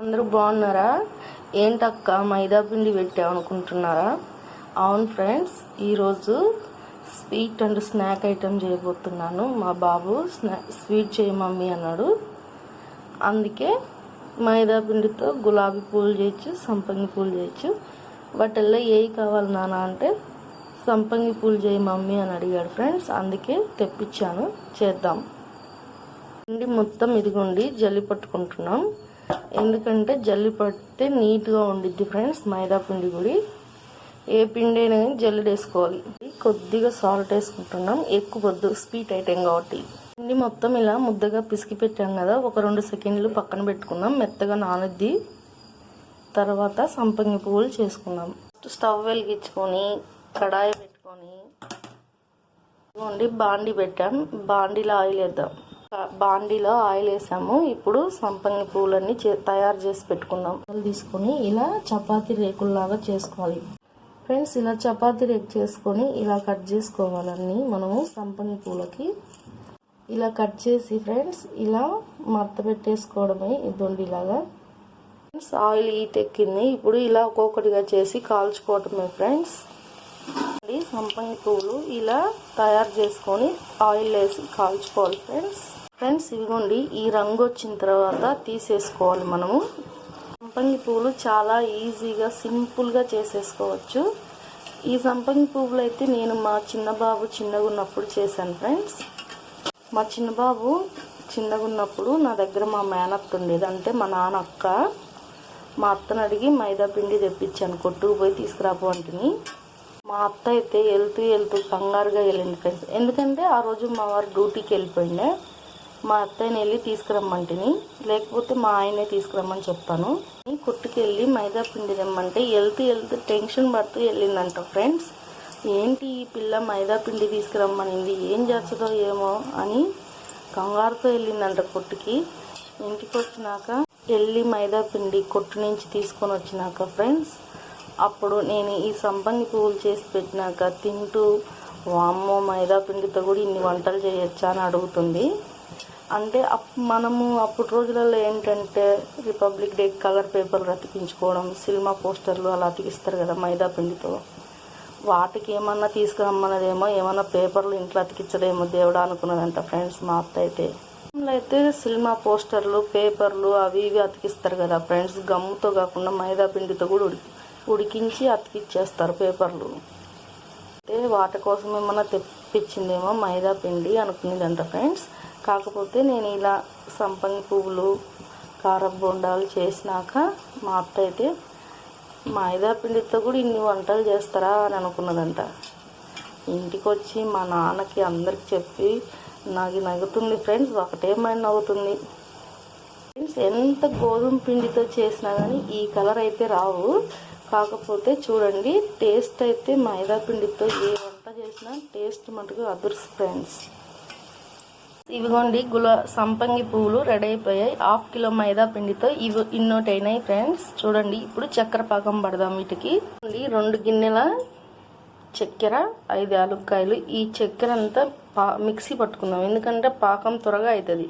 అందరూ బాగున్నారా? ఏంటక్క మైదా పిండి పెట్టావు అనుకుంటున్నారా? అవును ఫ్రెండ్స్, ఈరోజు స్వీట్ అండ్ స్నాక్ ఐటెం చేయబోతున్నాను. మా బాబు స్వీట్ చేయ మమ్మీ అన్నాడు. అందుకే మైదా పిండితో గులాబీ పూలు చేయొచ్చు, సంపంగి పూలు చేయొచ్చు. వాటిల్లో ఏవి కావాలి నాన్న అంటే సంపంగి పూలు చేయి మమ్మీ అని అడిగాడు ఫ్రెండ్స్. అందుకే తెప్పించాను, చేద్దాం. పిండి మొత్తం ఇదిగోండి జల్లి పట్టుకుంటున్నాం. ఎందుకంటే జల్లి పడితే నీట్గా ఉండిద్ది ఫ్రెండ్స్. మైదా పిండి కూడా ఏ పిండి అయినా కానీ జల్లి వేసుకోవాలి. కొద్దిగా సాల్ట్ వేసుకుంటున్నాం, ఎక్కువ వద్దు, స్వీట్ ఐటెం కాబట్టి. పిండి మొత్తం ఇలా ముద్దగా పిసికి పెట్టాం కదా, ఒక 2 సెకండ్లు పక్కన పెట్టుకున్నాం, మెత్తగా నానుద్ది. తర్వాత సంపంగి పువ్వులు చేసుకున్నాం. స్టవ్ వెలిగించుకొని కడాయి పెట్టుకొని బాండి పెట్టాం. బాండీలో ఆయిల్ వేద్దాం. బాండీలో ఆయిల్ వేసాము. ఇప్పుడు సంపంగి పువ్వులన్నీ తయారు చేసి పెట్టుకుందాం. తీసుకొని ఇలా చపాతీ రేకుల్లాగా చేసుకోవాలి ఫ్రెండ్స్. ఇలా చపాతీ రేకు చేసుకొని ఇలా కట్ చేసుకోవాలన్నీ మనము సంపంగి పువ్వులకి. ఇలా కట్ చేసి ఫ్రెండ్స్ ఇలా మడత పెట్టేసుకోవడమే. ఇదండి ఇలాగా ఫ్రెండ్స్. ఆయిల్ హీట్ ఎక్కింది. ఇప్పుడు ఇలా ఒక్కొక్కటిగా చేసి కాల్చుకోవటమే ఫ్రెండ్స్. సంపంగి పువ్వులు ఇలా తయారు చేసుకొని ఆయిల్ వేసి కాల్చుకోవాలి ఫ్రెండ్స్. ఇదిగోండి ఈ రంగు వచ్చిన తర్వాత తీసేసుకోవాలి మనము. సంపంగి పువ్వులు చాలా ఈజీగా సింపుల్గా చేసేసుకోవచ్చు. ఈ సంపంగి పువ్వులు అయితే నేను మా చిన్నబాబు చిన్నగా ఉన్నప్పుడు చేశాను ఫ్రెండ్స్. మా చిన్నబాబు చిన్నగా ఉన్నప్పుడు నా దగ్గర మా మేనత్త ఉండేది, అంటే మా నాన్న అక్క. మా అత్తను అడిగి మైదా పిండి తెప్పించాను, కొట్టుకు పోయి తీసుకురాపు అంటిని. మా అత్త అయితే వెళ్తూ కంగారుగా వెళ్ళింది ఫ్రెండ్స్. ఎందుకంటే ఆ రోజు మా వారు డ్యూటీకి వెళ్ళిపోయిండే. మా అత్తయ్యని వెళ్ళి తీసుకురమ్మంటిని, లేకపోతే మా ఆయనే తీసుకురమ్మని చెప్తాను. కొట్టుకు వెళ్ళి మైదా పిండి తెమ్మంటే వెళ్తూ టెన్షన్ పడుతూ వెళ్ళిందంట ఫ్రెండ్స్. ఏంటి ఈ పిల్ల మైదా పిండి తీసుకురమ్మనింది, ఏం చేస్తుందో ఏమో అని కంగారుతో వెళ్ళిందంట కొట్టుకి. ఇంటికి వచ్చినాక వెళ్ళి మైదా పిండి కొట్టు నుంచి తీసుకొని వచ్చినాక ఫ్రెండ్స్, అప్పుడు నేను ఈ సంపంగి పువ్వులు చేసి పెట్టినాక తింటూ, వామ్మో మైదా పిండితో కూడా ఇన్ని వంటలు చేయొచ్చా అని అడుగుతుంది. అంటే మనము అప్పుడు రోజులలో ఏంటంటే రిపబ్లిక్ డే కలర్ పేపర్లు అతికించుకోవడం, సినిమా పోస్టర్లు అలా అతికిస్తారు కదా మైదా పిండితో. వాటికి ఏమన్నా తీసుకురమ్మన్నదేమో, ఏమన్నా పేపర్లు ఇంట్లో అతికించడేమో దేవుడా అనుకున్నదంట ఫ్రెండ్స్ మా అత్త అయితే. అయితే సినిమా పోస్టర్లు, పేపర్లు అవి ఇవి అతికిస్తారు కదా ఫ్రెండ్స్. గమ్ముతో కాకుండా మైదా పిండితో కూడా ఉడికించి అతికిచ్చేస్తారు పేపర్లు. అంటే వాటి కోసం ఏమన్నా తెప్పించిందేమో మైదా పిండి అనుకునేదంట ఫ్రెండ్స్. కాకపోతే నేను ఇలా సంపంగి పువ్వులు, కారం బొండాలు చేసినాక మా అత్త అయితే మైదా పిండితో కూడా ఇన్ని వంటలు చేస్తారా అని అనుకున్నదంట. ఇంటికి వచ్చి మా నాన్నకి అందరికి చెప్పి నాకు నవ్వుతుంది ఫ్రెండ్స్. ఒకటే మైండ్ నవ్వుతుంది ఫ్రెండ్స్. ఎంత గోధుమ పిండితో చేసినా కానీ ఈ కలర్ అయితే రావు. కాకపోతే చూడండి టేస్ట్ అయితే మైదా పిండితో ఏ వంట చేసినా టేస్ట్ మటుకు అదుర్స్ ఫ్రెండ్స్. ఇవిగోండి సంపంగి పువ్వులు రెడీ అయిపోయాయి. 1/2 కిలో మైదా పిండితో ఇవి ఇన్నోటి అయినాయి ఫ్రెండ్స్. చూడండి ఇప్పుడు చక్కెర పాకం పడదాం. వీటికి 2 గిన్నెల చక్కెర, 5 యాలక్కాయలు. ఈ చక్కెర అంతా మిక్సీ పట్టుకుందాం, ఎందుకంటే పాకం త్వరగా అవుతుంది.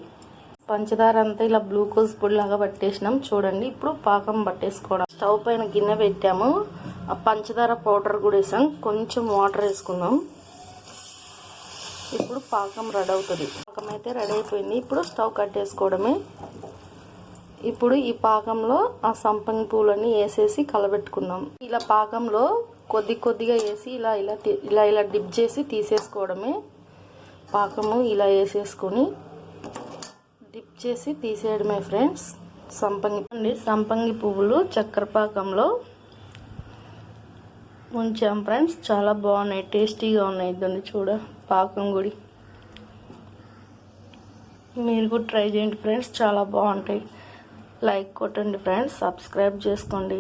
పంచదార అంతా ఇలా గ్లూకోజ్ పొడి లాగా పట్టేసినాం. చూడండి ఇప్పుడు పాకం పట్టేసుకోవడం. స్టవ్ పైన గిన్నె పెట్టాము, ఆ పంచదార పౌడర్ కూడా వేసాం, కొంచెం వాటర్ వేసుకుందాం. ఇప్పుడు పాకం రెడీ అవుతుంది. పాకం అయితే రెడీ అయిపోయింది. ఇప్పుడు స్టవ్ కట్టేసుకోవడమే. ఇప్పుడు ఈ పాకంలో ఆ సంపంగి పువ్వులన్నీ వేసేసి కలబెట్టుకున్నాం. ఇలా పాకంలో కొద్దిగా వేసి ఇలా డిప్ చేసి తీసేసుకోవడమే. పాకము ఇలా వేసేసుకొని డిప్ చేసి తీసేయడమే ఫ్రెండ్స్. సంపంగి పువ్వులు చక్కెర పాకంలో ఉంచాం ఫ్రెండ్స్. చాలా బాగున్నాయి, టేస్టీగా ఉన్నాయి. ఇదండి చూడ పాకం గుడి. మీరు కూడా ట్రై చేయండి ఫ్రెండ్స్, చాలా బాగుంటాయి. లైక్ కొట్టండి ఫ్రెండ్స్, సబ్స్క్రైబ్ చేసుకోండి.